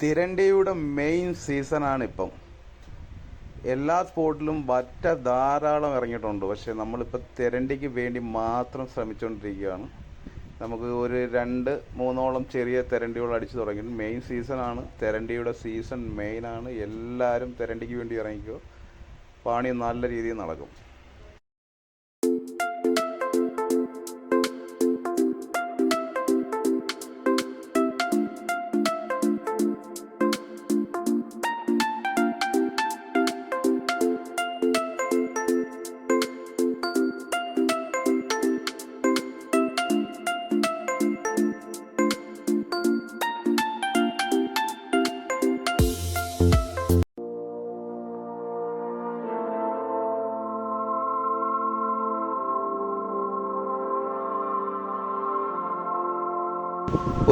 തിരണ്ടിയുടെ main സീസണാണ് ഇപ്പം. എല്ലാ സ്പോട്ടിലും വറ്റ ധാരാളം ഇറങ്ങിയിട്ടുണ്ട്. പക്ഷേ നമ്മളിപ്പോൾ തിരണ്ടിക്ക് വേണ്ടി മാത്രം ശ്രമിച്ചുകൊണ്ടിരിക്കുകയാണ്. നമുക്ക് ഒരു 2-3ഓളം ചെറിയ തിരണ്ടികൾ അടിച്ചു തുടങ്ങി. മെയിൻ സീസണാണ്, തിരണ്ടിയുടെ സീസൺ മെയിനാണ്. എല്ലാവരും തിരണ്ടിക്ക് വേണ്ടി ഇറങ്ങിക്കോ, പണി നല്ല രീതിയിൽ നടക്കും.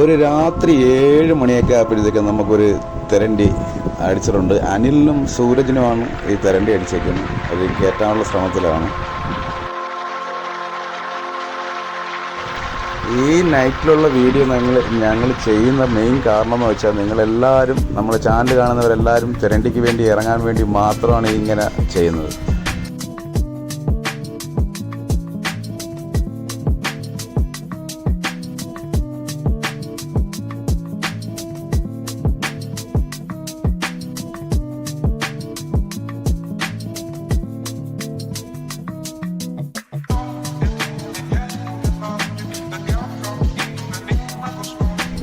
ഒരു രാത്രി 7 മണിയൊക്കെ ആയപ്പോഴത്തേക്കും നമുക്കൊരു തിരണ്ടി അടിച്ചിട്ടുണ്ട്. അനിലിനും സൂരജിനുമാണ് ഈ തിരണ്ടി അടിച്ചേക്കുന്നത്. അത് കയറ്റാനുള്ള ശ്രമത്തിലാണ്. ഈ നൈറ്റിലുള്ള വീഡിയോ ഞങ്ങൾ ചെയ്യുന്ന മെയിൻ കാരണം എന്ന് വെച്ചാൽ, നിങ്ങളെല്ലാവരും നമ്മുടെ ചാനൽ കാണുന്നവരെല്ലാവരും തിരണ്ടിക്ക് വേണ്ടി ഇറങ്ങാൻ വേണ്ടി മാത്രമാണ് ഇങ്ങനെ ചെയ്യുന്നത്.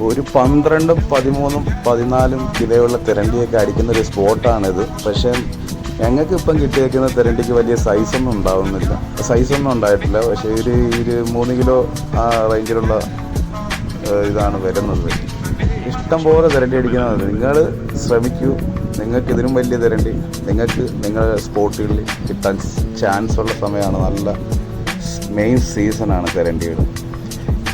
ഒരു 12, 13, 14 കിലോയുള്ള തിരണ്ടിയൊക്കെ അടിക്കുന്ന ഒരു സ്പോട്ടാണിത്. പക്ഷേ ഞങ്ങൾക്ക് ഇപ്പം കിട്ടിയേക്കുന്ന തിരണ്ടിക്ക് വലിയ സൈസൊന്നും ഉണ്ടായിട്ടില്ല. പക്ഷേ ഒരു 3 കിലോ ആ റേഞ്ചിലുള്ള ഇതാണ് വരുന്നത്. ഇഷ്ടം പോലെ തിരണ്ടി അടിക്കുന്നത്. നിങ്ങൾ ശ്രമിക്കൂ, നിങ്ങൾക്ക് ഇതിനും വലിയ തിരണ്ടി നിങ്ങൾക്ക് നിങ്ങളുടെ സ്പോട്ടുകളിൽ കിട്ടാൻ ചാൻസ് ഉള്ള സമയമാണ്. നല്ല മെയിൻ സീസണാണ് തിരണ്ടിയുടെ.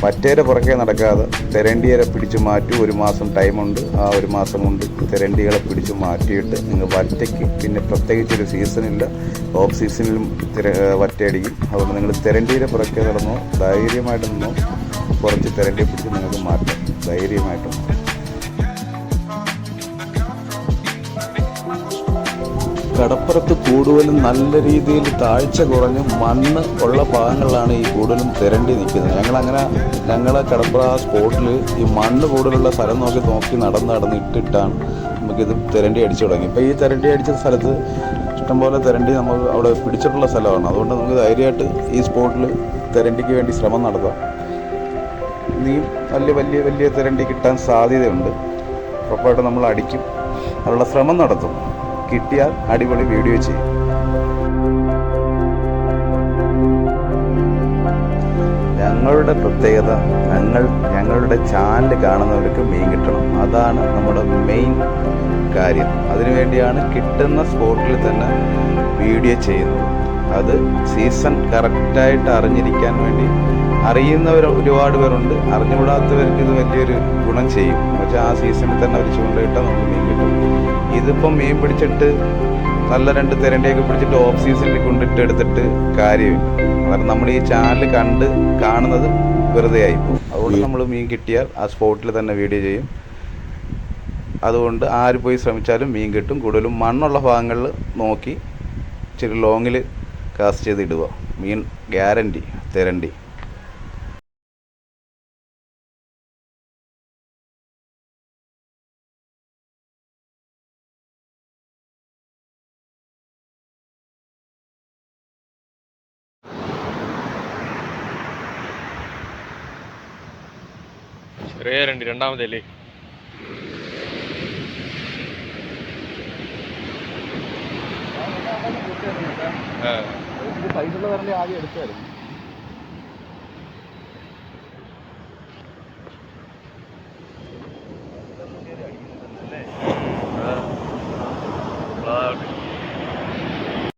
മറ്റേരെ പുറകെ നടക്കാതെ തിരണ്ടിയെ പിടിച്ചു മാറ്റി. 1 മാസം ടൈമുണ്ട്. ആ 1 മാസം കൊണ്ട് തിരണ്ടികളെ പിടിച്ചു മാറ്റിയിട്ട് നിങ്ങൾ വറ്റയ്ക്ക് പിന്നെ പ്രത്യേകിച്ചൊരു സീസണില്ല, ഓഫ് സീസണിലും വറ്റയടിക്കും. അതുകൊണ്ട് നിങ്ങൾ തിരണ്ടിയുടെ പുറകെ നടന്നോ, ധൈര്യമായിട്ട് നിന്നോ, കുറച്ച് തിരണ്ടിയെ പിടിച്ച് നിങ്ങൾക്ക് മാറ്റാം ധൈര്യമായിട്ട്. കടപ്പുറത്ത് കൂടുതലും നല്ല രീതിയിൽ താഴ്ച കുറഞ്ഞ് മണ്ണ് ഉള്ള ഭാഗങ്ങളിലാണ് ഈ കൂടുതലും തിരണ്ടി നിൽക്കുന്നത്. ഞങ്ങളെ കടപ്പുറ സ്പോട്ടിൽ ഈ മണ്ണ് കൂടുതലുള്ള സ്ഥലം നോക്കി നടന്ന് ഇട്ടിട്ടാണ് നമുക്കിത് തിരണ്ടി അടിച്ചു തുടങ്ങി. ഇപ്പോൾ ഈ തിരണ്ടി അടിച്ച സ്ഥലത്ത് ഇഷ്ടംപോലെ തിരണ്ടി നമുക്ക് അവിടെ പിടിച്ചിട്ടുള്ള സ്ഥലമാണ്. അതുകൊണ്ട് നമുക്ക് ധൈര്യമായിട്ട് ഈ സ്പോട്ടിൽ തിരണ്ടിക്ക് വേണ്ടി ശ്രമം നടത്താം. ഇനിയും വലിയ തിരണ്ടി കിട്ടാൻ സാധ്യതയുണ്ട്. ഉറപ്പായിട്ട് നമ്മൾ അടിക്കും, അതിനുള്ള ശ്രമം നടത്തും. കിട്ടിയാൽ അടിപൊളി വീഡിയോ ചെയ്യും. ഞങ്ങളുടെ പ്രത്യേകത, ഞങ്ങളുടെ ചാനൽ കാണുന്നവർക്ക് മീൻ കിട്ടണം. അതാണ് നമ്മുടെ മെയിൻ കാര്യം. അതിനുവേണ്ടിയാണ് കിട്ടുന്ന സ്പോട്ടിൽ തന്നെ വീഡിയോ ചെയ്യുന്നത്. അത് സീസൺ കറക്റ്റായിട്ട് അറിഞ്ഞിരിക്കാൻ വേണ്ടി. അറിയുന്നവർ ഒരുപാട് പേരുണ്ട്, അറിഞ്ഞുകൂടാത്തവർക്ക് ഇത് വലിയൊരു ഗുണം ചെയ്യും. പക്ഷേ ആ സീസണിൽ തന്നെ അവർ ചൂണ്ടയിട്ടാൽ നമുക്ക് മീൻ കിട്ടും. ഇതിപ്പം മീൻ പിടിച്ചിട്ട് നല്ല 2 തിരണ്ടിയൊക്കെ പിടിച്ചിട്ട് ഓഫ് സീസണിൽ കൊണ്ടിട്ട് എടുത്തിട്ട് കാര്യമില്ല. കാരണം നമ്മൾ ഈ ചാനൽ കാണുന്നത് വെറുതെ ആയിപ്പോകും. അതുകൊണ്ട് നമ്മൾ മീൻ കിട്ടിയാൽ ആ സ്പോട്ടിൽ തന്നെ വീഡിയോ ചെയ്യും. അതുകൊണ്ട് ആര് പോയി ശ്രമിച്ചാലും മീൻ കിട്ടും. കൂടുതലും മണ്ണുള്ള ഭാഗങ്ങളിൽ നോക്കി ഇച്ചിരി ലോങ്ങിൽ കാസ്റ്റ് ചെയ്ത് ഇടുക. മീൻ ഗ്യാരണ്ടി തിരണ്ടി. ചെറിയ രണ്ടാമതല്ലേ പൈസ ആദ്യം എടുത്തായിരുന്നു.